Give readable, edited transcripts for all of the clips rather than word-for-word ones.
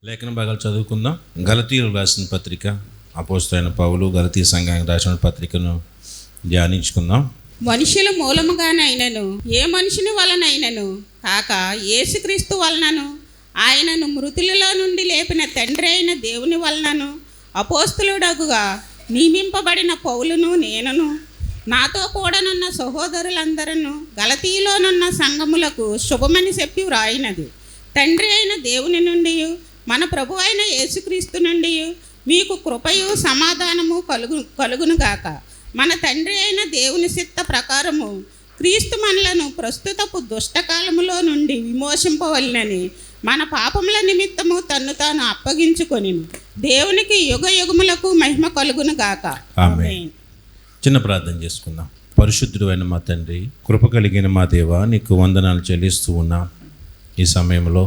లేఖన భాగాలు చదువుకుందాం. గలతీయులకు రాసిన పత్రిక, అపోస్తలుడైన పౌలు గలతీ సంఘానికి రాసిన పత్రికను ధ్యానించుకుందాం. మనుషుల మూలముగానైనను ఏ మనుషుని వలనైనను కాక యేసుక్రీస్తు వలనను ఆయనను మృతులలో నుండి లేపిన తండ్రి అయిన దేవుని వలనను అపోస్తలుడగుగా నియమింపబడిన పౌలును నేనును నాతో కూడానున్న సహోదరులందరూ గలతీలోనున్న సంఘములకు శుభమని చెప్పి వ్రాయినది. తండ్రి అయిన దేవుని నుండి మన ప్రభు అయిన యేసుక్రీస్తు నుండి మీకు కృపయు సమాధానము కలుగునుగాక. మన తండ్రి అయిన దేవుని చిత్త ప్రకారము క్రీస్తు మనలను ప్రస్తుతపు దుష్టకాలములో నుండి విమోచింపవలెనని మన పాపముల నిమిత్తము తన్ను తాను అప్పగించుకొని దేవునికి యుగ యుగములకు మహిమ కలుగునుగాక. ఆమేన్. చిన్న ప్రార్థన చేసుకుందాం. పరిశుద్ధుడు అయిన మా తండ్రి, కృప కలిగిన మా దేవ, నీకు వందనాలు చెల్లిస్తూ ఉన్నాం. ఈ సమయంలో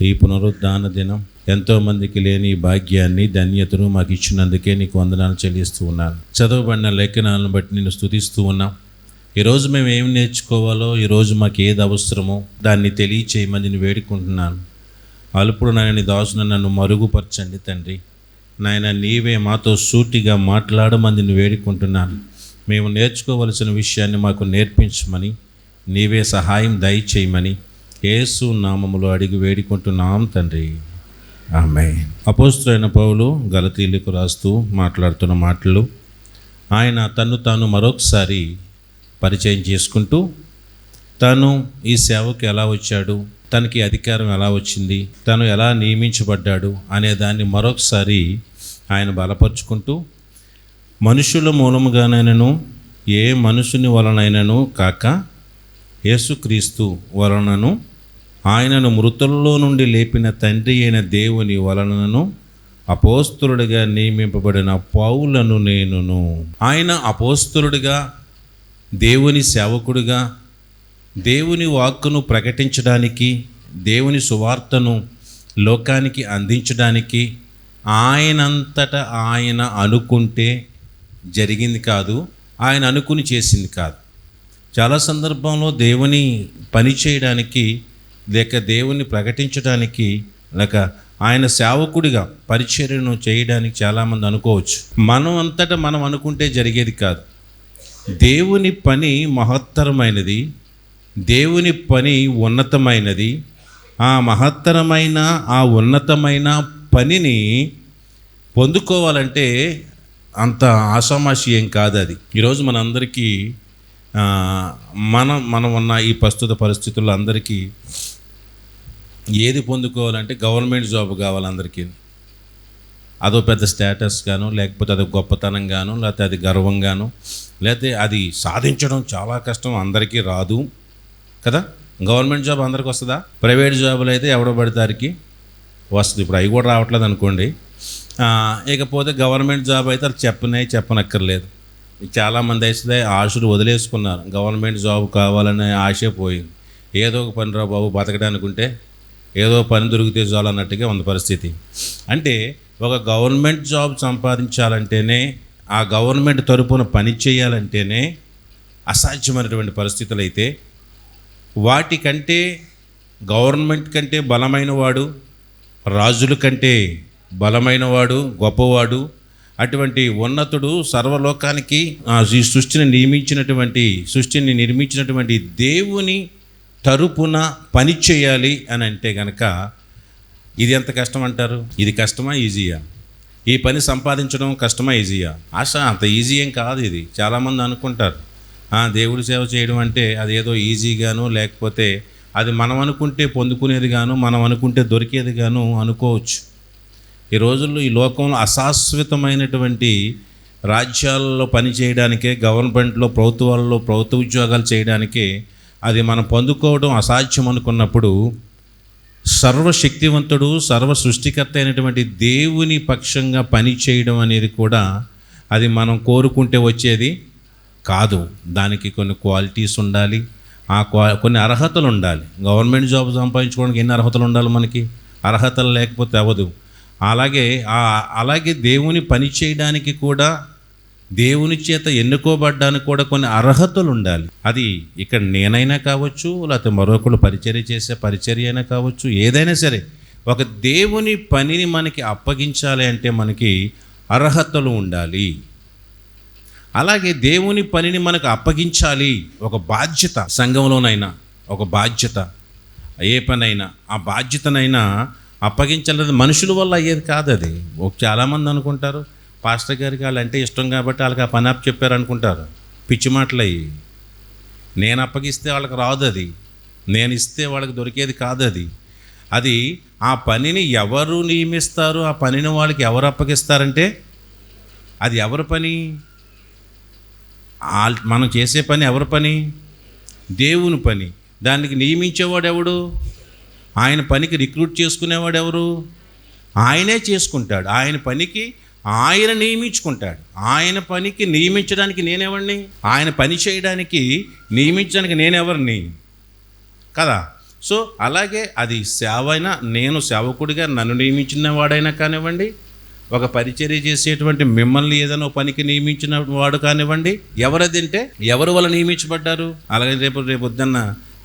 ఈ పునరుద్ధాన దినం ఎంతోమందికి లేని ఈ భాగ్యాన్ని, ధన్యతను మాకు ఇచ్చినందుకే నీకు వందనాలు చెల్లిస్తూ ఉన్నాను. చదవబడిన లేఖనాలను బట్టి నేను స్తుతిస్తూ ఉన్నాం. ఈరోజు మేము ఏం నేర్చుకోవాలో, ఈరోజు మాకు ఏది అవసరమో దాన్ని తెలియచేయమని నేను వేడుకుంటున్నాను. అల్పుడు నాయన దాసును నన్ను మరుగుపరచండి తండ్రి. నాయన నీవే మాతో సూటిగా మాట్లాడమని నేను వేడుకుంటున్నాను. మేము నేర్చుకోవలసిన విషయాన్ని మాకు నేర్పించమని, నీవే సహాయం దయచేయమని యేసు నామములో అడిగి వేడుకుంటున్నాం తండ్రి. ఆమేన్. అపోస్తలుడైన పౌలు గలతీయులకు రాస్తూ మాట్లాడుతున్న మాటలు, ఆయన తన్ను తాను మరొకసారి పరిచయం చేసుకుంటూ తను ఈ సేవకు ఎలా వచ్చాడు, తనకి అధికారం ఎలా వచ్చింది, తను ఎలా నియమించబడ్డాడు అనే దాన్ని మరొకసారి ఆయన బలపరుచుకుంటూ, మనుషుల మూలముగానైనను ఏ మనుషుని వలనైనను కాక యేసుక్రీస్తు వలనను ఆయనను మృతుల్లో నుండి లేపిన తండ్రి అయిన దేవుని వలనను అపోస్తలుడిగా నియమింపబడిన పౌలను నేనును. ఆయన అపోస్తలుడిగా, దేవుని సేవకుడిగా, దేవుని వాక్కును ప్రకటించడానికి, దేవుని సువార్తను లోకానికి అందించడానికి ఆయనంతట ఆయన అనుకుంటే జరిగింది కాదు, ఆయన అనుకుని చేసింది కాదు. చాలా సందర్భంలో దేవుని పని చేయడానికి, లేక దేవుని ప్రకటించడానికి, లేక ఆయన సేవకుడిగా పరిచర్యను చేయడానికి చాలామంది అనుకోవచ్చు. మనం అంతటా మనం అనుకుంటే జరిగేది కాదు. దేవుని పని మహత్తరమైనది, దేవుని పని ఉన్నతమైనది. ఆ మహత్తరమైన, ఆ ఉన్నతమైన పనిని పొందుకోవాలంటే అంత ఆషామాషి ఏం కాదు అది. ఈరోజు మనందరికీ మనం ఉన్న ఈ ప్రస్తుత పరిస్థితుల్లో అందరికీ ఏది పొందుకోవాలంటే గవర్నమెంట్ జాబ్ కావాలి అందరికీ. అదో పెద్ద స్టేటస్ గాను, లేకపోతే అది గొప్పతనం గాను, లేకపోతే అది గర్వంగాను, లేకపోతే అది సాధించడం చాలా కష్టం, అందరికీ రాదు కదా. గవర్నమెంట్ జాబ్ అందరికి వస్తుందా? ప్రైవేట్ జాబులు అయితే ఎవడో పడతారికి వస్తుంది. ఇప్పుడు అవి కూడా రావట్లేదు అనుకోండి. ఇకపోతే గవర్నమెంట్ జాబ్ అయితే అది చెప్పనక్కర్లేదు. చాలామంది అయితే ఆశలు వదిలేసుకున్నారు. గవర్నమెంట్ జాబ్ కావాలనే ఆశే పోయింది. ఏదో ఒక పని రా బాబు బతకడానికి ఉంటే, ఏదో పని దొరికితే చాలు అన్నట్టుగా ఉంది పరిస్థితి. అంటే ఒక గవర్నమెంట్ జాబ్ సంపాదించాలంటేనే, ఆ గవర్నమెంట్ తరపున పని చేయాలంటేనే అసాధ్యమైనటువంటి పరిస్థితులు అయితే, వాటికంటే గవర్నమెంట్ కంటే బలమైన వాడు, రాజుల కంటే బలమైనవాడు, గొప్పవాడు, అటువంటి ఉన్నతుడు, సర్వలోకానికి ఈ సృష్టిని నిర్మించినటువంటి దేవుని తరపున పని చేయాలి అని అంటే కనుక ఇది ఎంత కష్టం అంటారు? ఇది కష్టమా, ఈజీయా? ఈ పని సంపాదించడం కష్టమా, ఈజీయా? అంత ఈజీ ఏం కాదు ఇది. చాలామంది అనుకుంటారు దేవుడి సేవ చేయడం అంటే అదేదో ఈజీగాను, లేకపోతే అది మనం అనుకుంటే పొందుకునేది గాను, మనం అనుకుంటే దొరికేది గాను అనుకోవచ్చు. ఈ రోజుల్లో ఈ లోకంలో అశాశ్వతమైనటువంటి రాజ్యాలలో పని చేయడానికే, గవర్నమెంట్లో ప్రభుత్వాలలో ప్రభుత్వ ఉద్యోగాలు చేయడానికే అది మనం పొందుకోవడం అసాధ్యం అనుకున్నప్పుడు, సర్వశక్తివంతుడు, సర్వ సృష్టికర్త అయినటువంటి దేవుని పక్షంగా పని చేయడం అనేది కూడా అది మనం కోరుకుంటే వచ్చేది కాదు. దానికి కొన్ని క్వాలిటీస్ ఉండాలి, కొన్ని అర్హతలు ఉండాలి. గవర్నమెంట్ జాబ్ సంపాదించుకోవడానికి ఎన్ని అర్హతలు ఉండాలి మనకి? అర్హతలు లేకపోతే అవ్వదు. అలాగే దేవుని పని చేయడానికి కూడా, దేవుని చేత ఎన్నుకోబడ్డానికి కూడా కొన్ని అర్హతలు ఉండాలి. అది ఇక్కడ నేనైనా కావచ్చు, లేకపోతే మరొకరు పరిచర్య చేసే పరిచర్య అయినా కావచ్చు, ఏదైనా సరే ఒక దేవుని పనిని మనకి అప్పగించాలి అంటే మనకి అర్హతలు ఉండాలి. అలాగే దేవుని పనిని మనకు అప్పగించాలి, ఒక బాధ్యత. సంఘంలోనైనా ఒక బాధ్యత, ఏ పనైనా ఆ బాధ్యతనైనా అప్పగించాలి. మనుషుల వల్ల అయ్యేది కాదు అది. చాలామంది అనుకుంటారు పాస్టర్ గారికి వాళ్ళు అంటే ఇష్టం కాబట్టి వాళ్ళకి ఆ పని అప్పు చెప్పారు అనుకుంటారు. పిచ్చి మాటలు అయ్యి. నేను అప్పగిస్తే వాళ్ళకి రాదు, అది నేను ఇస్తే వాళ్ళకి దొరికేది కాదు. అది ఆ పనిని ఎవరు నియమిస్తారు, ఆ పనిని వాళ్ళకి ఎవరు అప్పగిస్తారంటే అది ఎవరి పని? మనం చేసే పని ఎవరి పని? దేవుని పని. దానికి నియమించేవాడు ఎవడు? ఆయన పనికి రిక్రూట్ చేసుకునేవాడు ఎవరు? ఆయనే చేసుకుంటాడు. ఆయన పనికి ఆయన నియమించుకుంటాడు. ఆయన పనికి నియమించడానికి నేనెవరిని? ఆయన పని చేయడానికి నియమించడానికి నేనెవరిని కదా. సో అలాగే అది సేవ అయినా, నేను సేవకుడిగా నన్ను నియమించిన వాడైనా కానివ్వండి, ఒక పరిచర్య చేసేటువంటి మిమ్మల్ని ఏదైనా పనికి నియమించిన వాడు కానివ్వండి, ఎవరదంటే ఎవరు వల్ల నియమించబడ్డారు. అలాగే రేపు వద్దన్న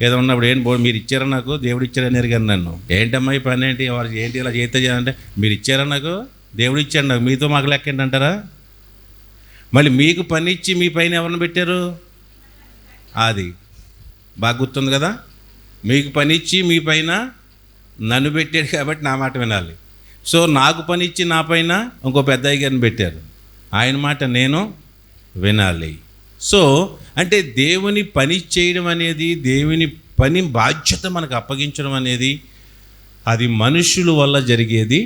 ఏదో ఉన్నప్పుడు మీరు ఇచ్చారా నాకు, దేవుడు ఇచ్చారని అడిగారు నన్ను. ఏంటమ్మా ఈ పని ఏంటి, వారు ఏంటి ఇలా చేస్తే అంటే, మీరు ఇచ్చారా నాకు, దేవుడు ఇచ్చాడు నాకు, మీతో మాకు లెక్క ఏంటంటారా? మళ్ళీ మీకు పని ఇచ్చి మీ పైన ఎవరిని పెట్టారు? అది బాగా గుర్తుంది కదా. మీకు పని ఇచ్చి మీ పైన నన్ను పెట్టాడు కాబట్టి నా మాట వినాలి. సో నాకు పని ఇచ్చి నా పైన ఇంకో పెద్దయ్య గారిని పెట్టారు, ఆయన మాట నేను వినాలి. సో అంటే దేవుని పని చేయడం అనేది, దేవుని పని బాధ్యత మనకు అప్పగించడం అనేది అది మనుషుల వల్ల జరిగేది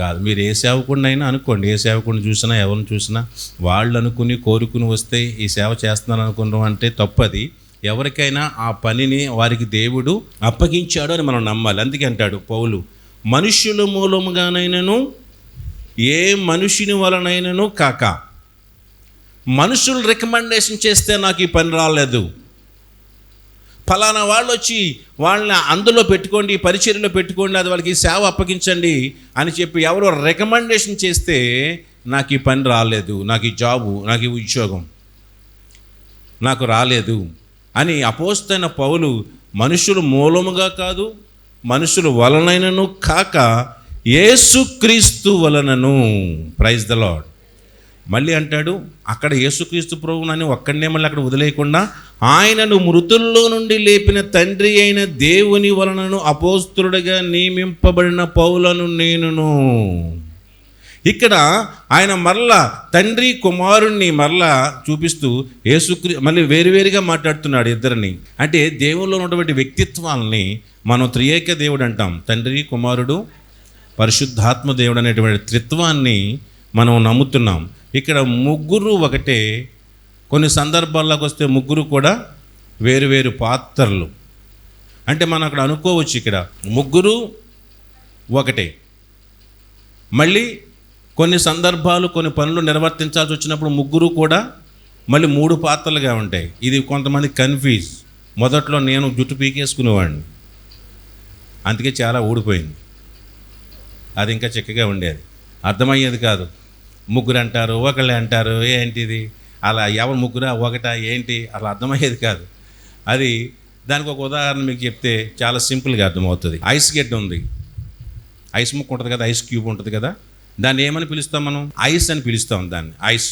కాదు. మీరు ఏ సేవకుడినైనా అనుకోండి, ఏ సేవకుడిని చూసినా ఎవరిని చూసినా వాళ్ళు అనుకుని కోరుకుని వస్తే ఈ సేవ చేస్తున్నాను అనుకున్నాం అంటే తప్పది. ఎవరికైనా ఆ పనిని వారికి దేవుడు అప్పగించాడు అని మనం నమ్మాలి. అందుకే అంటాడు పౌలు, మనుష్యుల మూలముగానైనను ఏ మనుషుని వలనైనను కాక, మనుషులు రికమెండేషన్ చేస్తే నాకు ఈ పని రాలేదు, ఫలానా వాళ్ళు వచ్చి వాళ్ళని అందులో పెట్టుకోండి, పరిచర్యలో పెట్టుకోండి, అది వాళ్ళకి సేవ అప్పగించండి అని చెప్పి ఎవరో రికమెండేషన్ చేస్తే నాకు ఈ పని రాలేదు, నాకు ఈ జాబు, నాకు ఈ ఉద్యోగం నాకు రాలేదు అని అపోస్తలైన పౌలు మనుషులు మూలముగా కాదు, మనుషుల వలనైనను కాక యేసుక్రీస్తు వలనను. Praise the lord. మళ్ళీ అంటాడు అక్కడ యేసుక్రీస్తు ప్రభువునని ఒక్కడనే మళ్ళీ అక్కడ వదిలేయకుండా, ఆయనను మృతుల్లో నుండి లేపిన తండ్రి అయిన దేవుని వలనను అపోస్తలుడిగా నియమింపబడిన పౌలను నేనును. ఇక్కడ ఆయన మరలా తండ్రి కుమారుణ్ణి మరలా చూపిస్తూ మళ్ళీ వేరువేరుగా మాట్లాడుతున్నాడు ఇద్దరిని. అంటే దేవుల్లో ఉన్నటువంటి వ్యక్తిత్వాలని మనం త్రియేక దేవుడు అంటాం. తండ్రి, కుమారుడు, పరిశుద్ధాత్మ దేవుడు అనేటువంటి త్రిత్వాన్ని మనం నమ్ముతున్నాం. ఇక్కడ ముగ్గురు ఒకటే, కొన్ని సందర్భాల్లోకి వస్తే ముగ్గురు కూడా వేరువేరు పాత్రలు. అంటే మనం అక్కడ అనుకోవచ్చు ఇక్కడ ముగ్గురు ఒకటే. మళ్ళీ కొన్ని సందర్భాలు, కొన్ని పనులు నిర్వర్తించాల్సి వచ్చినప్పుడు ముగ్గురు కూడా మళ్ళీ 3 పాత్రలుగా ఉంటాయి. ఇది కొంతమంది కన్ఫ్యూజ్. మొదట్లో నేను జుట్టు పీకేసుకునేవాడిని, అందుకే చాలా ఊడిపోయింది. అది ఇంకా చక్కగా ఉండేది, అర్థమయ్యేది కాదు. ముగ్గురు అంటారు, ఒకళ్ళే అంటారు, ఏంటిది అలా, ఎవరు ముగ్గురా ఒకటా ఏంటి అలా అర్థమయ్యేది కాదు. అది దానికి ఒక ఉదాహరణ మీకు చెప్తే చాలా సింపుల్గా అర్థమవుతుంది. ఐస్ గడ్డ ఉంది, ఐస్ ముక్క ఉంటుంది కదా, ఐస్ క్యూబ్ ఉంటుంది కదా, దాన్ని ఏమని పిలుస్తాం మనం? ఐస్ అని పిలుస్తాం దాన్ని, ఐస్.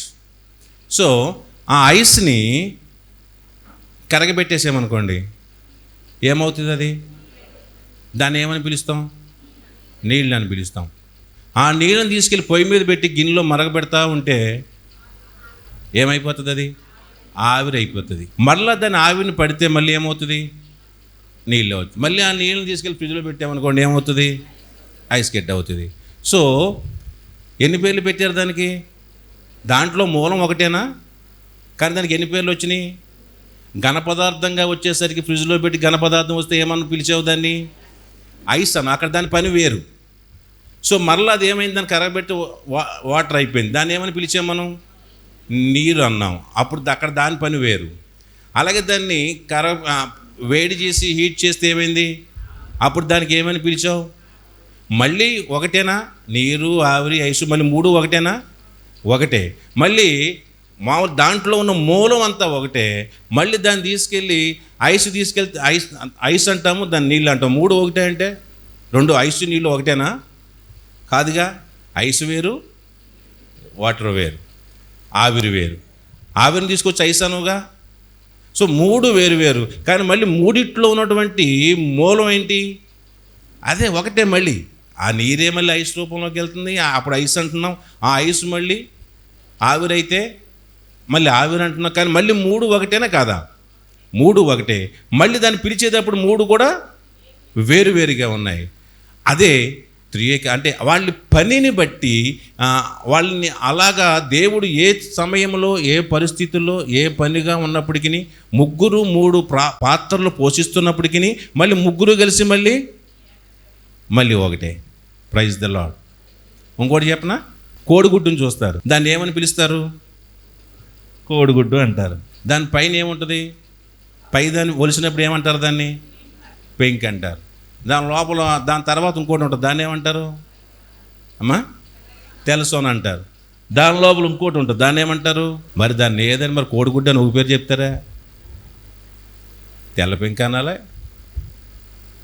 సో ఆ ఐస్ని కరగబెట్టేసామనుకోండి, ఏమవుతుంది అది? దాన్ని ఏమని పిలుస్తాం? నీళ్ళు అని పిలుస్తాం. ఆ నీళ్ళని తీసుకెళ్ళి పొయ్యి మీద పెట్టి గిన్నెలో మరగబెడతా ఉంటే ఏమైపోతుంది? అది ఆవిరి అయిపోతుంది. మరలా దాన్ని ఆవిరిని పడితే మళ్ళీ ఏమవుతుంది? నీళ్ళు అవుతుంది. మళ్ళీ ఆ నీళ్ళని తీసుకెళ్ళి ఫ్రిడ్జ్లో పెట్టామనుకోండి, ఏమవుతుంది? ఐస్ గడ్డ అవుతుంది. సో ఎన్ని పేర్లు పెట్టారు దానికి? దాంట్లో మూలం ఒకటేనా, కానీ దానికి ఎన్ని పేర్లు వచ్చినాయి? ఘన పదార్థంగా వచ్చేసరికి ఫ్రిడ్జ్లో పెట్టి ఘన పదార్థం వస్తే ఏమన్నా పిలిచావు దాన్ని? ఐస్ అన్న. అక్కడ దాని పని వేరు. సో మరలా అది ఏమైంది? దాన్ని కరగబెట్టి వాటర్ అయిపోయింది, దాన్ని ఏమని పిలిచాం మనం? నీరు అన్నాం. అప్పుడు అక్కడ దాని పని వేరు. అలాగే దాన్ని వేడి చేసి హీట్ చేస్తే ఏమైంది? అప్పుడు దానికి ఏమని పిలిచావు? మళ్ళీ ఒకటేనా? నీరు, ఆవిరి, ఐసు మళ్ళీ మూడు ఒకటేనా? ఒకటే. మళ్ళీ మామూలు దాంట్లో ఉన్న మూలం అంతా ఒకటే. మళ్ళీ దాన్ని తీసుకెళ్ళి తీసుకెళ్తే ఐస్ అంటాము, దాన్ని నీళ్ళు అంటాము. మూడు ఒకటే అంటే రెండు ఐసు నీళ్ళు ఒకటేనా? కాదుగా. ఐసు వేరు, వాటర్ వేరు, ఆవిరి వేరు. ఆవిరిని తీసుకొచ్చి ఐస్ అనుగా. సో మూడు వేరు వేరు, కానీ మళ్ళీ మూడిట్లో ఉన్నటువంటి మూలం ఏంటి? అదే ఒకటే. మళ్ళీ ఆ నీరే మళ్ళీ ఐస్ రూపంలోకి వెళ్తుంది. అప్పుడు ఐస్ అంటున్నాం, ఆ ఐస్ మళ్ళీ ఆవిరైతే మళ్ళీ ఆవిరి అంటున్నాం. కానీ మళ్ళీ మూడు ఒకటేనా కాదా? మూడు ఒకటే. మళ్ళీ దాన్ని పిలిచేటప్పుడు మూడు కూడా వేరువేరుగా ఉన్నాయి. అదే త్రియేక అంటే వాళ్ళ పనిని బట్టి వాళ్ళని అలాగా దేవుడు ఏ సమయంలో, ఏ పరిస్థితుల్లో, ఏ పనిగా ఉన్నప్పటికీ, ముగ్గురు మూడు పాత్రలు పోషిస్తున్నప్పటికీ మళ్ళీ ముగ్గురు కలిసి మళ్ళీ ఒకటే. Praise the lord. ఇంకోటి చెప్పనా? కోడిగుడ్డుని చూస్తారు, దాన్ని ఏమని పిలుస్తారు? కోడిగుడ్డు అంటారు. దాని పైన ఏముంటుంది? దాన్ని ఒలిసినప్పుడు ఏమంటారు? దాన్ని పెంక్ అంటారు. దాని లోపల దాని తర్వాత ఇంకోటి ఉంటుంది, దాన్ని ఏమంటారు అమ్మా? తెలసోన అంటారు. దాని లోపల ఇంకోటి ఉంటుంది, దాన్ని ఏమంటారు? మరి దాన్ని ఏదని మరి కోడిగుడ్డు అని ఒక పేరు చెప్తారా? తెల్ల పెంక్ అనాలి,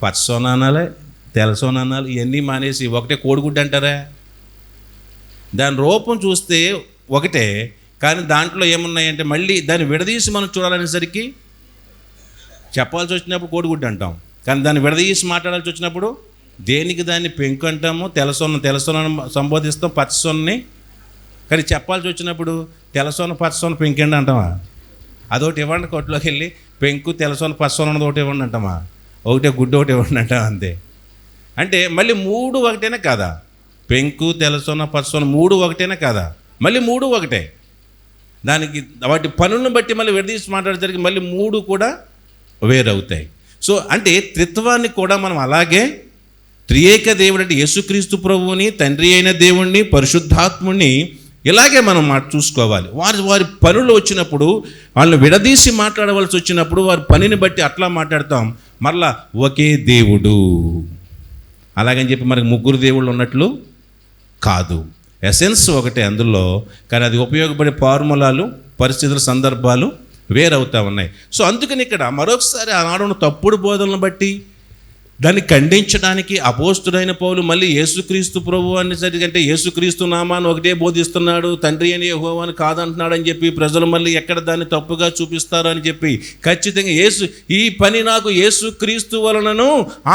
పచ్చసోన అనాలి, తెలసోన అనాలి. ఇవన్నీ మానేసి ఒకటే కోడిగుడ్డు అంటారా? దాని రూపం చూస్తే ఒకటే, కానీ దాంట్లో ఏమున్నాయంటే మళ్ళీ దాన్ని విడదీసి మనం చూడాలనేసరికి చెప్పాల్సి వచ్చినప్పుడు కోడిగుడ్డు అంటాం, కానీ దాన్ని విడదీసి మాట్లాడాల్సి వచ్చినప్పుడు దేనికి దాన్ని పెంకు అంటాము, తెలసోన సంబోధిస్తాం, పచ్చసొన్ని. కానీ చెప్పాల్సి వచ్చినప్పుడు తెలసోన పచ్చసోన పెంకండి అంటామా? అదొకటి ఇవ్వండి, కొట్టులోకి వెళ్ళి పెంకు తెలసోన పచ్చసోన అన్నది ఒకటి ఇవ్వండి అంటామా? ఒకటే గుడ్డు ఒకటి ఇవ్వండి అంటాం అంతే. అంటే మళ్ళీ మూడు ఒకటేనా కాదా? పెంకు, తెలసోన, పచ్చసోన మూడు ఒకటేనా కాదా? మళ్ళీ మూడు ఒకటే. దానికి వాటి పనులను బట్టి మళ్ళీ విడదీసి మాట్లాడేసరికి మళ్ళీ మూడు కూడా వేరవుతాయి. సో అంటే త్రిత్వాన్ని కూడా మనం అలాగే త్రియేక దేవుడు అంటే యేసుక్రీస్తు ప్రభువుని, తండ్రి అయిన దేవుణ్ణి, పరిశుద్ధాత్ముని ఇలాగే మనం చూసుకోవాలి. వారి పనులు వచ్చినప్పుడు, వాళ్ళని విడదీసి మాట్లాడవలసి వచ్చినప్పుడు వారి పనిని బట్టి అట్లా మాట్లాడతాం. మరలా ఒకే దేవుడు అలాగని చెప్పి మనకి ముగ్గురు దేవుళ్ళు ఉన్నట్లు కాదు. ఎసెన్స్ ఒకటే అందులో, కానీ అది ఉపయోగపడే ఫార్ములాలు, పరిస్థితుల, సందర్భాలు వేరవుతూ ఉన్నాయి. సో అందుకని ఇక్కడ మరొకసారి ఆనాడున్న తప్పుడు బోధనలను బట్టి దాన్ని ఖండించడానికి అపోస్తుడైన పౌలు మళ్ళీ యేసుక్రీస్తు ప్రభు అనేసరికి, అంటే యేసుక్రీస్తు నామాన్ని ఒకటే బోధిస్తున్నాడు, తండ్రి అని యెహోవాని కాదంటున్నాడు అని చెప్పి ప్రజలు మళ్ళీ ఎక్కడ దాన్ని తప్పుగా చూపిస్తారు అని చెప్పి ఖచ్చితంగా ఈ పని నాకు యేసుక్రీస్తు వలనను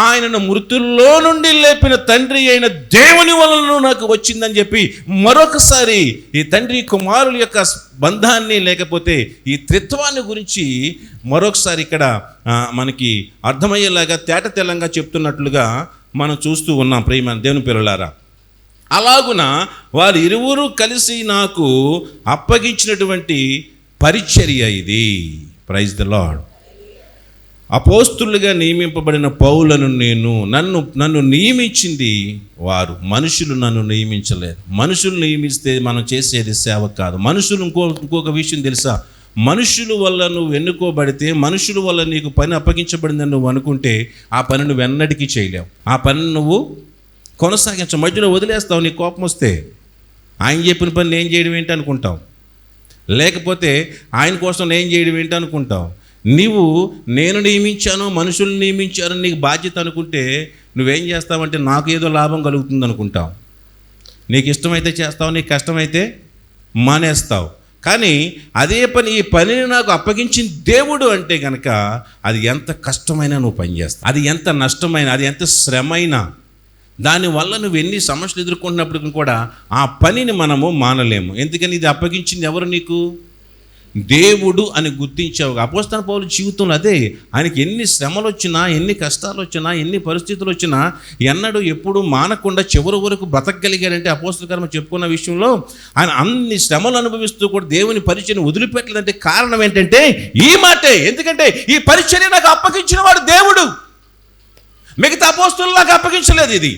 ఆయనను మృతుల్లో నుండి లేపిన తండ్రి అయిన దేవుని వలనను నాకు వచ్చిందని చెప్పి మరొకసారి ఈ తండ్రి కుమారుల యొక్క బంధాన్ని, లేకపోతే ఈ త్రిత్వాన్ని గురించి మరొకసారి ఇక్కడ మనకి అర్థమయ్యేలాగా తేటతెల్లంగా చెప్తున్నట్లుగా మనం చూస్తూ ఉన్నాం. ప్రియమైన దేవుని పిల్లలారా, అలాగున వారు ఇరువురు కలిసి నాకు అప్పగించినటువంటి పరిచర్య ఇది. Praise the Lord. అపోస్తులుగా నియమింపబడిన పౌలను నన్ను నియమించింది వారు, మనుషులు నన్ను నియమించలేదు. మనుషులు నియమిస్తే మనం చేసేది సేవ కాదు. మనుషులు ఇంకొక విషయం తెలుసా? మనుషుల వల్ల నువ్వు ఎన్నుకోబడితే, మనుషుల వల్ల నీకు పని అప్పగించబడిందని నువ్వు అనుకుంటే ఆ పని నువ్వు ఎన్నటికీ చేయలేవు. ఆ పని నువ్వు కొనసాగించవు, మధ్యలో వదిలేస్తావు. నీ కోపం వస్తే ఆయన చెప్పిన పని నేను చేయడం ఏంటి అనుకుంటావు, లేకపోతే ఆయన కోసం నేను చేయడం ఏంటి అనుకుంటావు. నేను నియమించాను, మనుషులు నియమించారు, నీకు బాధ్యత అనుకుంటే నువ్వేం చేస్తావంటే నాకు ఏదో లాభం కలుగుతుంది అనుకుంటావు. నీకు ఇష్టమైతే చేస్తావు, నీకు కష్టమైతే మానేస్తావు. కానీ అదే పని, ఈ పనిని నాకు అప్పగించిన దేవుడు అంటే కనుక అది ఎంత కష్టమైనా నువ్వు పనిచేస్తావు, అది ఎంత నష్టమైనా, అది ఎంత శ్రమైనా, దానివల్ల నువ్వు ఎన్ని సమస్యలు ఎదుర్కొంటున్నప్పటికీ కూడా ఆ పనిని మనము మానలేము. ఎందుకని ఇది అప్పగించింది ఎవరు? నీకు దేవుడు అని గుర్తించావు. అపోస్తలుడైన పౌలు జీవితంలో అదే. ఆయనకి ఎన్ని శ్రమలు వచ్చినా, ఎన్ని కష్టాలు వచ్చినా, ఎన్ని పరిస్థితులు వచ్చినా ఎన్నడూ ఎప్పుడు మానకుండా చివరి వరకు బ్రతకగలిగాడంటే అపోస్తల కార్యము చెప్పుకున్న విషయంలో ఆయన అన్ని శ్రమలు అనుభవిస్తూ కూడా దేవుని పరిచర్యను వదిలిపెట్టలేదంటే కారణం ఏంటంటే ఈ మాటే. ఎందుకంటే ఈ పరిచర్య నాకు అప్పగించిన వాడు దేవుడు. మిగతా అపోస్తలులకు అప్పగించలేదు ఇది.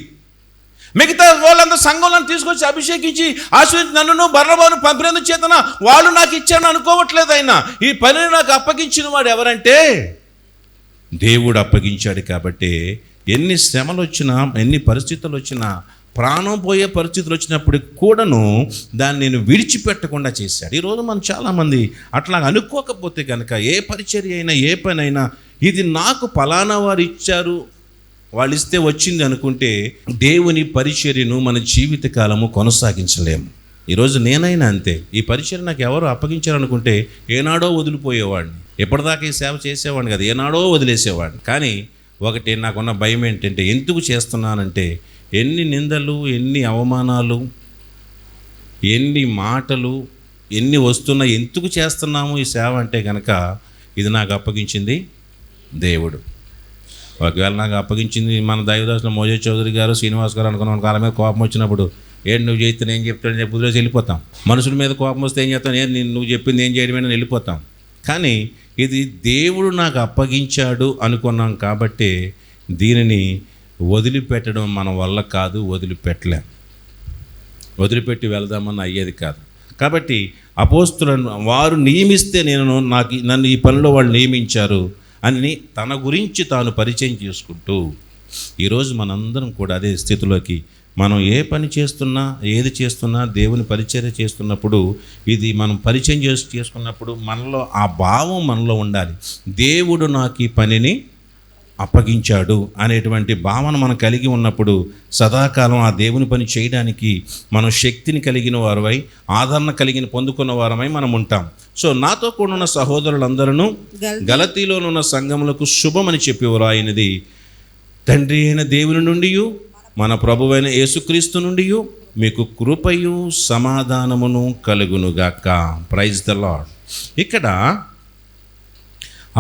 మిగతా వాళ్ళంతా సంఘంలో తీసుకొచ్చి అభిషేకించి ఆశీర్వదించి నన్ను బర్నబాను పంపినందు చేతన వాళ్ళు నాకు ఇచ్చాను అనుకోవట్లేదు. ఆయన ఈ పనిని నాకు అప్పగించిన వాడు ఎవరంటే దేవుడు అప్పగించాడు. కాబట్టి ఎన్ని శ్రమలు వచ్చినా, ఎన్ని పరిస్థితులు వచ్చినా, ప్రాణం పోయే పరిస్థితులు వచ్చినప్పటికి కూడాను దాన్ని నేను విడిచిపెట్టకుండా చేశాడు. ఈరోజు మనం చాలామంది అట్లా అనుకోకపోతే కనుక ఏ పరిచర్య అయినా, ఏ పని అయినా, ఇది నాకు ఫలానా వారు ఇచ్చారు, వాళ్ళు ఇస్తే వచ్చింది అనుకుంటే దేవుని పరిచర్యను మన జీవితకాలము కొనసాగించలేము. ఈరోజు నేనైనా అంతే. ఈ పరిచర్య నాకు ఎవరు అప్పగించారనుకుంటే ఏనాడో వదిలిపోయేవాడిని. ఎప్పటిదాకా ఈ సేవ చేసేవాడిని కదా, ఏనాడో వదిలేసేవాడిని. కానీ ఒకటి నాకున్న భయం ఏంటంటే, ఎందుకు చేస్తున్నానంటే ఎన్ని నిందలు, ఎన్ని అవమానాలు, ఎన్ని మాటలు, ఎన్ని వస్తున్నా ఎందుకు చేస్తున్నాము ఈ సేవ అంటే కనుక ఇది నాకు అప్పగించింది దేవుడు. ఒకవేళ నాకు అప్పగించింది మన దైవదాసులు మోజే చౌదరి గారు, శ్రీనివాస్ గారు అనుకున్నాను, వాళ్ళ మీద కోపం వచ్చినప్పుడు ఏంటి నువ్వు చేస్తే నేను చెప్తాను చెప్పి వదిలేసి వెళ్ళిపోతాం. మనుషుల మీద కోపం వస్తే ఏం చేస్తాను, నువ్వు చెప్పింది ఏం చేయడమేనా వెళ్ళిపోతాం. కానీ ఇది దేవుడు నాకు అప్పగించాడు అనుకున్నాం కాబట్టి దీనిని వదిలిపెట్టడం మన వల్ల కాదు, వదిలిపెట్టలేం. వదిలిపెట్టి వెళ్దామని అయ్యేది కాదు. కాబట్టి అపోస్తులను వారు నియమిస్తే నన్ను ఈ పనిలో వాళ్ళు నియమించారు అని తన గురించి తాను పరిచయం చేసుకుంటూ, ఈరోజు మనందరం కూడా అదే స్థితిలోకి, మనం ఏ పని చేస్తున్నా, ఏది చేస్తున్నా, దేవుని పరిచర్య చేస్తున్నప్పుడు, ఇది మనం పరిచయం చేసుకున్నప్పుడు మనలో ఆ భావం మనలో ఉండాలి. దేవుడు నాకు ఈ పనిని అప్పగించాడు అనేటువంటి భావన మనం కలిగి ఉన్నప్పుడు సదాకాలం ఆ దేవుని పని చేయడానికి మనం శక్తిని కలిగిన వారమై, ఆదరణ పొందుకున్న వారమై మనం ఉంటాం. సో నాతో కూడా ఉన్న సహోదరులందరూ గలతీలోనున్న సంఘములకు శుభమని చెప్పేవారు. ఆయనది తండ్రి అయిన దేవుని నుండి, మన ప్రభువైన యేసుక్రీస్తు నుండి మీకు కృపయు సమాధానమును కలుగునుగాక. Praise the lord. ఇక్కడ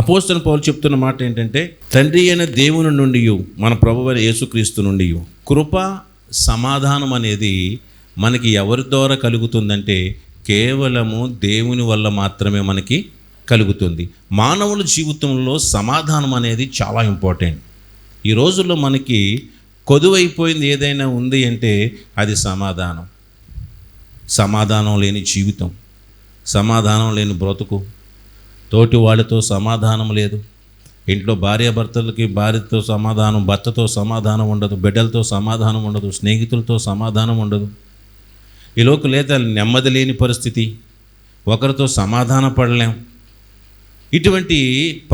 అపోస్తలుడైన పౌలు చెప్తున్న మాట ఏంటంటే, తండ్రి అయిన దేవుని నుండి, మన ప్రభువైన యేసుక్రీస్తు నుండి కృప సమాధానం అనేది మనకి ఎవరి ద్వారా కలుగుతుందంటే కేవలము దేవుని వల్ల మాత్రమే మనకి కలుగుతుంది. మానవుల జీవితంలో సమాధానం అనేది చాలా ఇంపార్టెంట్. ఈ రోజుల్లో మనకి కొదువైపోయింది ఏదైనా ఉంది అంటే అది సమాధానం. సమాధానం లేని జీవితం, సమాధానం లేని బ్రతుకు, తోటి వాళ్ళతో సమాధానం లేదు. ఇంట్లో భార్యాభర్తలకి భార్యతో సమాధానం, భర్తతో సమాధానం ఉండదు, బిడ్డలతో సమాధానం ఉండదు, స్నేహితులతో సమాధానం ఉండదు. ఈలోకి లేదా నెమ్మది లేని పరిస్థితి, ఒకరితో సమాధాన పడలేం. ఇటువంటి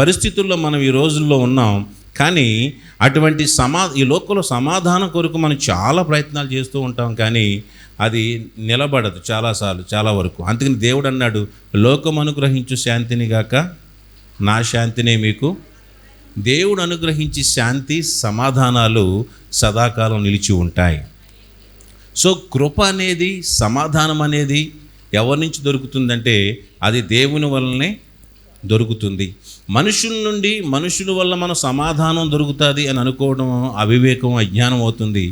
పరిస్థితుల్లో మనం ఈ రోజుల్లో ఉన్నాం. కానీ అటువంటి ఈ లోకంలో సమాధానం కొరకు మనం చాలా ప్రయత్నాలు చేస్తూ ఉంటాం, కానీ అది నిలబడదు చాలాసార్లు, చాలా వరకు. అందుకని దేవుడు అన్నాడు, లోకం అనుగ్రహించు శాంతిని గాక నా శాంతినే మీకు. దేవుడు అనుగ్రహించి శాంతి, సమాధానాలు సదాకాలం నిలిచి ఉంటాయి. సో కృప అనేది, సమాధానం అనేది ఎవరి నుంచి దొరుకుతుందంటే అది దేవుని వల్లనే దొరుకుతుంది. మనుషుల నుండి, మనుషుల వల్ల మన సమాధానం దొరుకుతుంది అని అనుకోవడం అవివేకం, అజ్ఞానం అవుతుంది.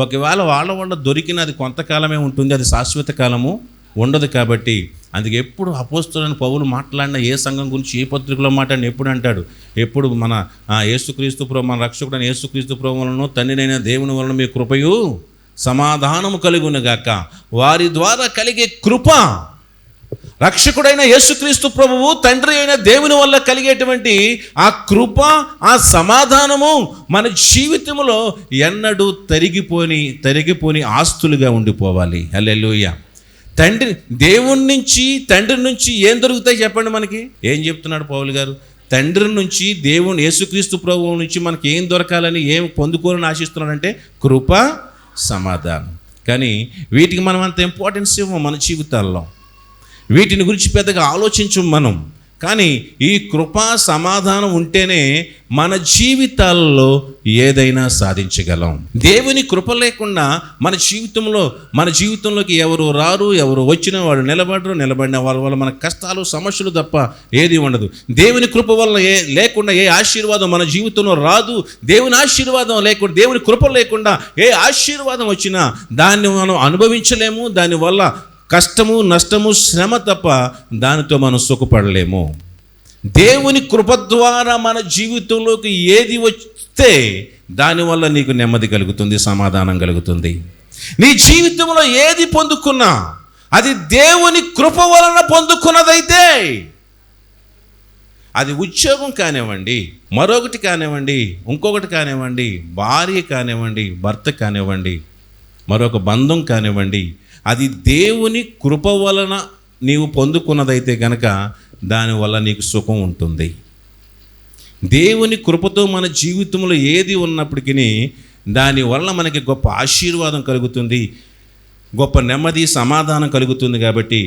ఒకవేళ వాళ్ళ వల్ల దొరికిన అది కొంతకాలమే ఉంటుంది, అది శాశ్వత కాలము ఉండదు. కాబట్టి అందుకే ఎప్పుడు అపోస్తలుడైన పౌలు మాట్లాడిన ఏ సంఘం గురించి, ఏ పత్రికలో మాట్లాడిన ఎప్పుడు అంటాడు, ఎప్పుడు మన యేసుక్రీస్తు ప్రభు, మన రక్షకుడైన యేసుక్రీస్తు ప్రభు వలన, తండ్రినైన దేవుని వలన మీ కృపయు సమాధానము కలుగునుగాక. వారి ద్వారా కలిగే కృప, రక్షకుడైన యేసుక్రీస్తు ప్రభువు తండ్రి అయిన దేవుని వల్ల కలిగేటువంటి ఆ కృప, ఆ సమాధానము మన జీవితంలో ఎన్నడూ తరిగిపోని ఆస్తులుగా ఉండిపోవాలి. హల్లెలూయా. తండ్రి నుంచి ఏం దొరుకుతాయి చెప్పండి మనకి? ఏం చెప్తున్నాడు పౌలు గారు? తండ్రి నుంచి, దేవుని యేసుక్రీస్తు ప్రభువు నుంచి మనకి ఏం దొరకాలని, ఏం పొందుకోవాలని ఆశిస్తున్నాడంటే కృప, సమాధానం. కానీ వీటికి మనం అంత ఇంపార్టెన్స్ ఇవ్వం మన జీవితాల్లో, వీటిని గురించి పెద్దగా ఆలోచించం మనం. కానీ ఈ కృపా సమాధానం ఉంటేనే మన జీవితాల్లో ఏదైనా సాధించగలం. దేవుని కృప లేకుండా మన జీవితంలోకి ఎవరు రారు, ఎవరు వచ్చినా వాడు నిలబడిన వాళ్ళ వల్ల మన కష్టాలు, సమస్యలు తప్ప ఏది ఉండదు. దేవుని కృప వల్ల లేకుండా ఏ ఆశీర్వాదం మన జీవితంలో రాదు. దేవుని ఆశీర్వాదం లేకుండా, దేవుని కృప లేకుండా ఏ ఆశీర్వాదం వచ్చినా దాన్ని మనం అనుభవించలేము. దానివల్ల కష్టము, నష్టము, శ్రమ తప్ప దానితో మనం సుఖపడలేము. దేవుని కృప ద్వారా మన జీవితంలోకి ఏది వస్తే దానివల్ల నీకు నెమ్మది కలుగుతుంది, సమాధానం కలుగుతుంది. నీ జీవితంలో ఏది పొందుకున్నా అది దేవుని కృప వలన పొందుకున్నదైతే, అది ఉద్యోగం కానివ్వండి, మరొకటి కానివ్వండి, ఇంకొకటి కానివ్వండి, భార్య కానివ్వండి, భర్త కానివ్వండి, మరొక బంధం కానివ్వండి, అది దేవుని కృప వలన నీవు పొందుకున్నదైతే కనుక దానివల్ల నీకు సుఖం ఉంటుంది. దేవుని కృపతో మన జీవితంలో ఏది ఉన్నప్పటికీ దానివల్ల మనకి గొప్ప ఆశీర్వాదం కలుగుతుంది, గొప్ప నెమ్మది సమాధానం కలుగుతుంది. కాబట్టి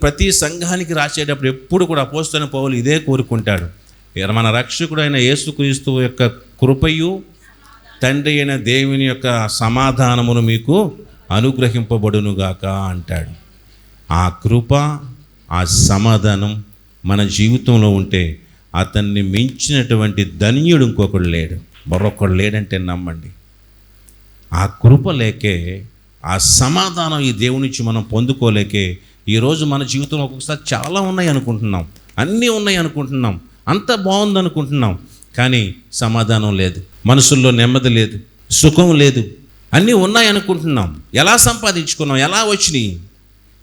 ప్రతి సంఘానికి రాసేటప్పుడు ఎప్పుడు కూడా అపోస్తలుడైన పౌలు ఇదే కోరుకుంటాడు, మన రక్షకుడైన యేసుక్రీస్తు యొక్క కృపయు తండ్రి అయిన దేవుని యొక్క సమాధానమును మీకు అనుగ్రహింపబడునుగాక అంటాడు. ఆ కృప, ఆ సమాధానం మన జీవితంలో ఉంటే అతన్ని మించినటువంటి ధన్యుడు ఇంకొకడు లేడు, మరొకడు లేడంటే నమ్మండి. ఆ కృప లేకే, ఆ సమాధానం ఈ దేవుని నుంచి మనం పొందుకోలేకే ఈరోజు మన జీవితంలో ఒక్కొక్కసారి చాలా ఉన్నాయి అనుకుంటున్నాం, అన్నీ ఉన్నాయి అనుకుంటున్నాం, అంత బాగుంది అనుకుంటున్నాం, కానీ సమాధానం లేదు, మనసుల్లో నెమ్మది లేదు, సుఖం లేదు. అన్నీ ఉన్నాయి అనుకుంటున్నాం. ఎలా సంపాదించుకున్నాం, ఎలా వచ్చినాయి,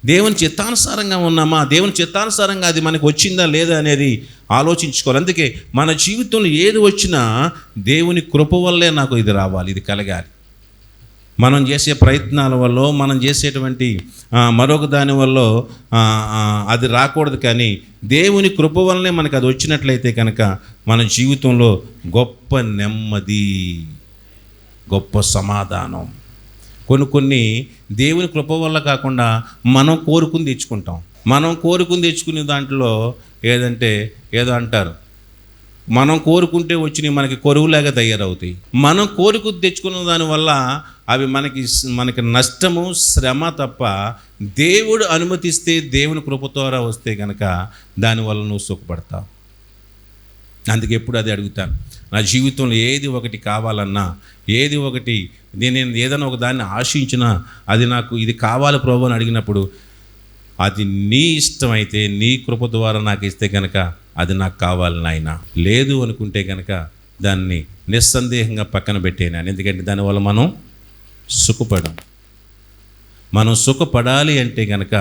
దేవుని చిత్తానుసారంగా ఉన్నామా, దేవుని చిత్తానుసారంగా అది మనకు వచ్చిందా లేదా అనేది ఆలోచించుకోవాలి. అందుకే మన జీవితంలో ఏది వచ్చినా దేవుని కృప వల్లే నాకు ఇది రావాలి, ఇది కలగాలి. మనం చేసే ప్రయత్నాల వల్ల, మనం చేసేటువంటి మరొక దాని వల్ల అది రాకూడదు. కానీ దేవుని కృప వల్లనే మనకు అది వచ్చినట్లయితే కనుక మన జీవితంలో గొప్ప నెమ్మది, గొప్ప సమాధానం. కొన్ని దేవుని కృప వల్ల కాకుండా మనం కోరుకుని తెచ్చుకుంటాం. మనం కోరుకుని తెచ్చుకునే దాంట్లో ఏదో అంటారు, మనం కోరుకుంటే వచ్చినవి మనకి కొరువులాగా తయారవుతాయి. మనం కోరుకుని తెచ్చుకున్న దానివల్ల అవి మనకి నష్టము, శ్రమ తప్ప దేవుడు అనుమతిస్తే, దేవుని కృప ద్వారా వస్తే కనుక దానివల్ల నువ్వు సుఖపడతావు. అందుకే ఎప్పుడు అది అడుగుతాను, నా జీవితంలో ఏది ఒకటి కావాలన్నా, ఏది ఒకటి నేను ఏదైనా ఒక దాన్ని ఆశించినా అది నాకు ఇది కావాలి ప్రభు అని అడిగినప్పుడు అది నీ ఇష్టమైతే, నీ కృప ద్వారా నాకు ఇస్తే కనుక అది నాకు కావాలి నాయన. లేదు అనుకుంటే కనుక దాన్ని నిస్సందేహంగా పక్కన పెట్టేనాను. ఎందుకంటే దానివల్ల మనం సుఖపడాలి అంటే కనుక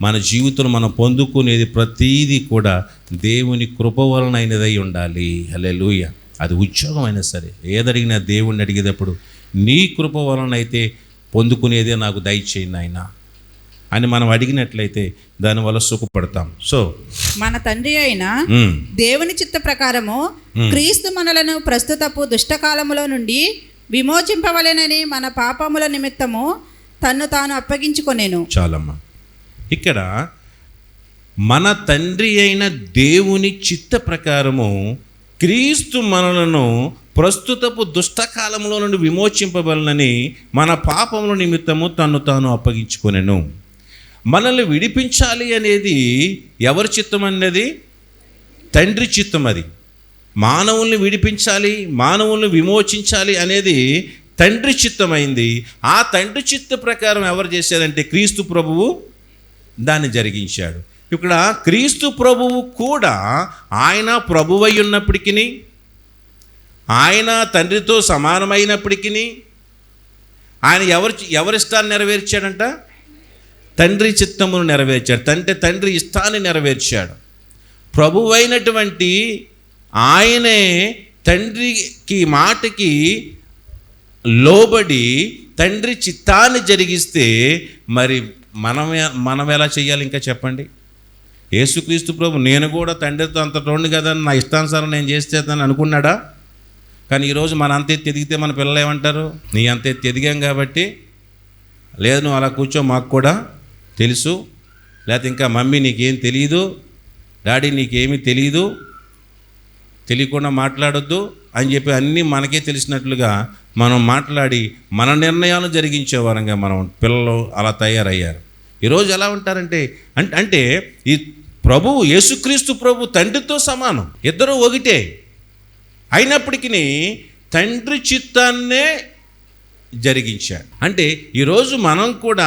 మన జీవితంలో మనం పొందుకునేది ప్రతీది కూడా దేవుని కృప వలనైనదై ఉండాలి. హల్లెలూయా. అది ఉద్యోగం అయినా సరే, ఏదడిగినా దేవుణ్ణి అడిగేటప్పుడు నీ కృప వలనైతే పొందుకునేదే నాకు దయచేయండి నాయనా అని మనం అడిగినట్లయితే దానివల్ల సుఖపడతాం. సో మన తండ్రి అయిన దేవుని చిత్త ప్రకారము క్రీస్తు మనలను ప్రస్తుతపు దుష్టకాలములో నుండి విమోచింపవలెనని మన పాపముల నిమిత్తము తన్ను తాను అప్పగించుకొనెను. చాలమ్మా, ఇక్కడ మన తండ్రి అయిన దేవుని చిత్త ప్రకారము క్రీస్తు మనలను ప్రస్తుతపు దుష్టకాలంలో నుండి విమోచింపవలనని మన పాపముల నిమిత్తము తన్ను తాను అప్పగించుకొనెను. మనల్ని విడిపించాలి అనేది ఎవరి చిత్తం అన్నది? తండ్రి చిత్తం. అది మానవుల్ని విడిపించాలి, మానవుల్ని విమోచించాలి అనేది తండ్రి చిత్తమైంది. ఆ తండ్రి చిత్త ప్రకారం ఎవరు చేశారంటే క్రీస్తు ప్రభువు దాన్ని జరిగించాడు. ఇక్కడ క్రీస్తు ప్రభువు కూడా ఆయన ప్రభువై ఉన్నప్పటికీ, ఆయన తండ్రితో సమానమైనప్పటికీ ఆయన ఎవరిష్టాన్ని నెరవేర్చాడంట? తండ్రి చిత్తమును నెరవేర్చాడు. తండ్రి ఇష్టాన్ని నెరవేర్చాడు. ప్రభువైనటువంటి ఆయనే తండ్రికి మాటకి లోబడి తండ్రి చిత్తాన్ని జరిగిస్తే మరి మనం ఎలా చేయాలి ఇంకా చెప్పండి? యేసుక్రీస్తు ప్రభు నేను కూడా తండ్రితో అంత తోండి కదా, నా ఇష్టానుసారం నేను చేస్తేదని అనుకున్నాడా? కానీ ఈరోజు మన అంత ఎత్తి ఎదిగితే మన పిల్లలు ఏమంటారు? నీ అంత ఎత్తి ఎదిగాం కాబట్టి లేదు నువ్వు అలా కూర్చో, మాకు కూడా తెలుసు, లేకపోతే ఇంకా మమ్మీ నీకేం తెలియదు, డాడీ నీకేమీ తెలియకుండా మాట్లాడొద్దు అని చెప్పి అన్నీ మనకే తెలిసినట్లుగా మనం మాట్లాడి మన నిర్ణయాలు జరిగించేవారంగా మనం పిల్లలు అలా తయారయ్యారు. ఈరోజు ఎలా ఉంటారంటే అంటే ఈ ప్రభువు యేసుక్రీస్తు ప్రభు తండ్రితో సమానం, ఇద్దరూ ఒకటే. అయినప్పటికీ తండ్రి చిత్తాన్నే జరిగించాడు. అంటే ఈరోజు మనం కూడా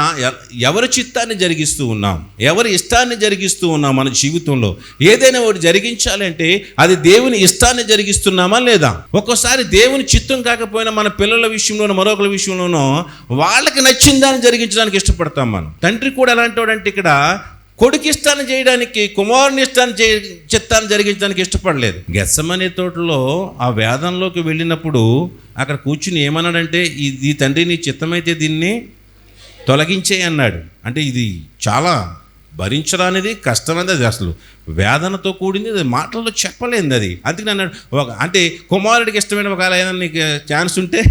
ఎవరి చిత్తాన్ని జరిగిస్తూ ఉన్నాం, ఎవరి ఇష్టాన్ని జరిగిస్తూ ఉన్నాం? మన జీవితంలో ఏదైనా ఒకటి జరిగించాలి అంటే అది దేవుని ఇష్టాన్ని జరిగిస్తున్నామా లేదా? ఒక్కోసారి దేవుని చిత్తం కాకపోయినా మన పిల్లల విషయంలోనూ మరొకరి విషయంలోనూ వాళ్ళకి నచ్చిన దాన్ని జరిగించడానికి ఇష్టపడతాం మనం. తండ్రి కూడా ఎలాంటి వాడంటే ఇక్కడ కొడుకు ఇష్టాన్ని చేయడానికి, కుమారుని చిత్తాన్ని జరిగించడానికి ఇష్టపడలేదు. గెత్సెమనే తోటలో ఆ వేదంలోకి వెళ్ళినప్పుడు అక్కడ కూర్చుని ఏమన్నాడంటే, ఈ తండ్రి నీ చిత్తమైతే దీన్ని తొలగించే అన్నాడు. అంటే ఇది చాలా భరించరానిది, కష్టమైనది, అది అసలు వేదనతో కూడింది, అది మాటల్లో చెప్పలేనిది అది. అందుకని అన్నాడు, అంటే కుమారుడికి ఇష్టమైన ఒకవేళ ఏదైనా నీకు ఛాన్స్ ఉంటే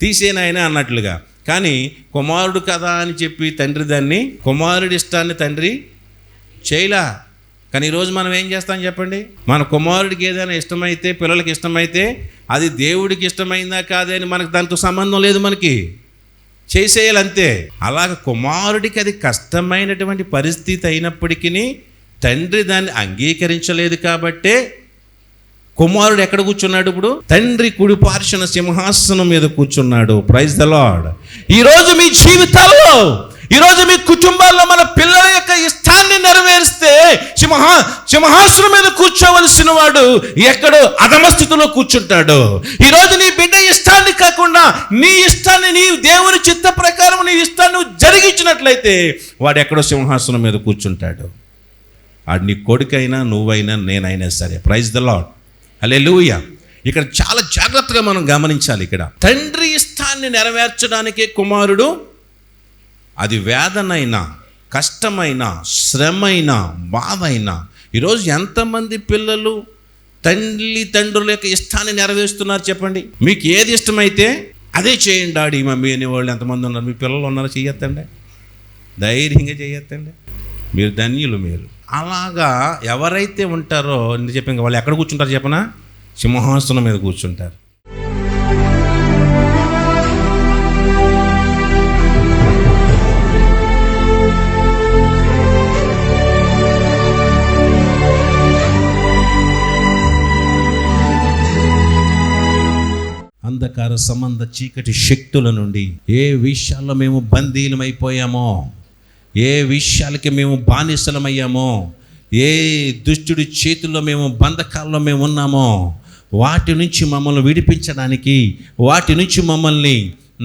తీసేనాయన అన్నట్లుగా. కానీ కుమారుడు కదా అని చెప్పి తండ్రి దాన్ని, కుమారుడి ఇష్టాన్ని తండ్రి చేయలా. కానీ ఈరోజు మనం ఏం చేస్తాం చెప్పండి? మన కుమారుడికి ఏదైనా ఇష్టమైతే, పిల్లలకి ఇష్టమైతే అది దేవుడికి ఇష్టమైందా కాదే అని మనకు దాంతో సంబంధం లేదు, మనకి చేసేయాలంతే. అలాగ కుమారుడికి అది కష్టమైనటువంటి పరిస్థితి అయినప్పటికీ తండ్రి దాన్ని అంగీకరించలేదు కాబట్టే కుమారుడు ఎక్కడ కూర్చున్నాడు? ఇప్పుడు తండ్రి కుడి పార్శ్వన సింహాసనం మీద కూర్చున్నాడు. Praise the lord. ఈరోజు మీ జీవితాల్లో, ఈరోజు మీ కుటుంబాల్లో మన పిల్లల యొక్క ఇష్టాన్ని నెరవేరిస్తే సింహాసనం మీద కూర్చోవలసిన వాడు ఎక్కడో అధమస్థితిలో కూర్చుంటాడు. ఈరోజు నీ బిడ్డ ఇష్టాన్ని కాకుండా నీ ఇష్టాన్ని, నీ దేవుని చిత్త ప్రకారం నీ ఇష్టాన్ని జరిగించినట్లయితే వాడు ఎక్కడో సింహాసనం మీద కూర్చుంటాడు. వాడు నీ కొడుకైనా, నువ్వైనా, నేనైనా సరే. Praise the Lord. హల్లెలూయా. ఇక్కడ చాలా జాగ్రత్తగా మనం గమనించాలి. ఇక్కడ తండ్రి ఇష్టాన్ని నెరవేర్చడానికే కుమారుడు, అది వేదనైనా, కష్టమైనా, శ్రమైనా, బాధైనా. ఈరోజు ఎంతమంది పిల్లలు తండ్రుల యొక్క ఇష్టాన్ని నెరవేరుస్తున్నారు చెప్పండి? మీకు ఏది ఇష్టమైతే అదే చేయండి డాడీ, మమ్మీ అనేవాళ్ళు ఎంతమంది ఉన్నారు? మీ పిల్లలు ఉన్నారో చేయొద్దండి, ధైర్యంగా చేయొద్దండి. మీరు ధన్యులు. మీరు అలాగా ఎవరైతే ఉంటారో నేను చెప్పాను, వాళ్ళు ఎక్కడ కూర్చుంటారు చెప్పనా? సింహాసనం మీద కూర్చుంటారు. అంధకార సంబంధ చీకటి శక్తుల నుండి ఏ విషయాల్లో మేము బందీలమైపోయామో, ఏ విషయాలకి మేము బానిసలమయ్యామో, ఏ దుష్టుడి చేతుల్లో మేము బంధకాల్లో మేము ఉన్నామో, వాటి నుంచి మమ్మల్ని విడిపించడానికి, వాటి నుంచి మమ్మల్ని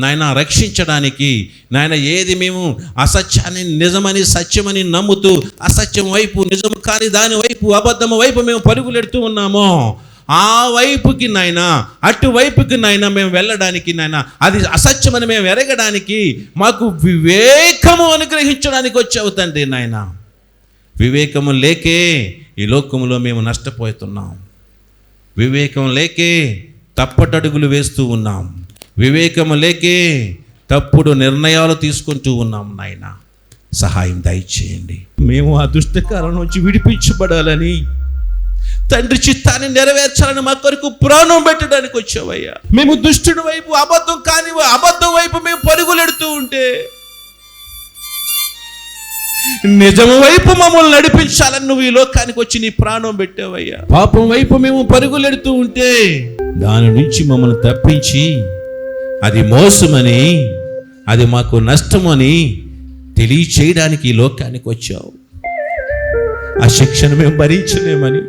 నాయన రక్షించడానికి, నాయన ఏది మేము అసత్యాన్ని నిజమని సత్యమని నమ్ముతూ అసత్యం వైపు, నిజం కాని దాని వైపు, అబద్ధం వైపు మేము పరుగులెడుతూ ఉన్నామో, ఆ వైపుకి నాయన, అటువైపుకి నాయన మేము వెళ్ళడానికి, నాయన అది అసత్యమని మేము ఎరగడానికి మాకు వివేకము అనుగ్రహించడానికి వచ్చావు తండ్రి. నాయన వివేకము లేకే ఈ లోకములో మేము నష్టపోతున్నాం. వివేకం లేకే తప్పటడుగులు వేస్తూ ఉన్నాం. వివేకము లేకే తప్పుడు నిర్ణయాలు తీసుకుంటూ ఉన్నాం. నాయన సహాయం దయచేయండి. మేము ఆ దుష్టకాలం నుంచి విడిపించబడాలని, తండ్రి చిత్తాన్ని నెరవేర్చాలని మా కొరకు ప్రాణం పెట్టడానికి వచ్చావయ్యా. మేము దుష్టుడి వైపు, అబద్ధం వైపు మేము పరుగులెడుతూ ఉంటే నిజము వైపు మమ్మల్ని నడిపించాలని నువ్వు ఈ లోకానికి వచ్చి నీ ప్రాణం పెట్టావయ్యా. పాపం వైపు మేము పరుగులెడుతూ ఉంటే దాని నుంచి మమ్మల్ని తప్పించి అది మోసమని, అది మాకు నష్టమని తెలియచేయడానికి ఈ లోకానికి వచ్చావు. ఆ శిక్షను మేము భరించలేమని,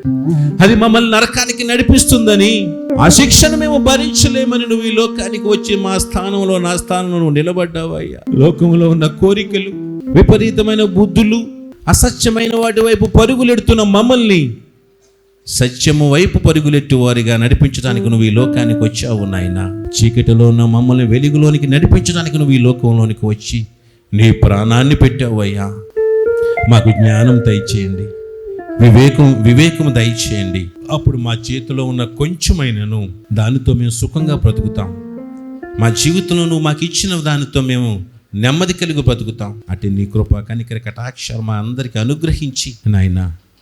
అది మమ్మల్ని నరకానికి నడిపిస్తుందని, ఆ శిక్షను మేము భరించలేమని నువ్వు ఈ లోకానికి వచ్చి మా స్థానంలో, నా స్థానంలో నువ్వు నిలబడ్డావయ్యా. లోకంలో ఉన్న కోరికలు, విపరీతమైన బుద్ధులు, అసత్యమైన వాటి వైపు పరుగులెడుతున్న మమ్మల్ని సత్యము వైపు పరుగులెట్టు వారిగా నడిపించడానికి నువ్వు ఈ లోకానికి వచ్చావు నాయన. చీకటిలో ఉన్న మమ్మల్ని వెలుగులోనికి నడిపించడానికి నువ్వు ఈ లోకంలోనికి వచ్చి నీ ప్రాణాన్ని పెట్టావు అయ్యా. మాకు జ్ఞానం దయచేయండి, వివేకం దయచేయండి. అప్పుడు మా చేతిలో ఉన్న కొంచెమైనను దానితో మేము సుఖంగా బ్రతుకుతాం. మా జీవితంలో నువ్వు మాకు ఇచ్చిన దానితో మేము నెమ్మది కలిగి బ్రతుకుతాం. అటు నీ కృప, కనికర, కటాక్షాలు మా అందరికీ అనుగ్రహించి నాయన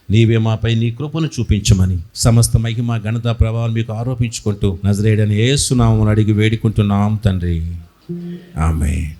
నీవే మాపై నీ కృపను చూపించమని సమస్త మహిమ, ఘనత, ప్రభావాలు మీకు ఆరోపించుకుంటూ నజరేయుడైన యేసు నామమున అడిగి వేడుకుంటున్నాం తండ్రి. ఆమేన్.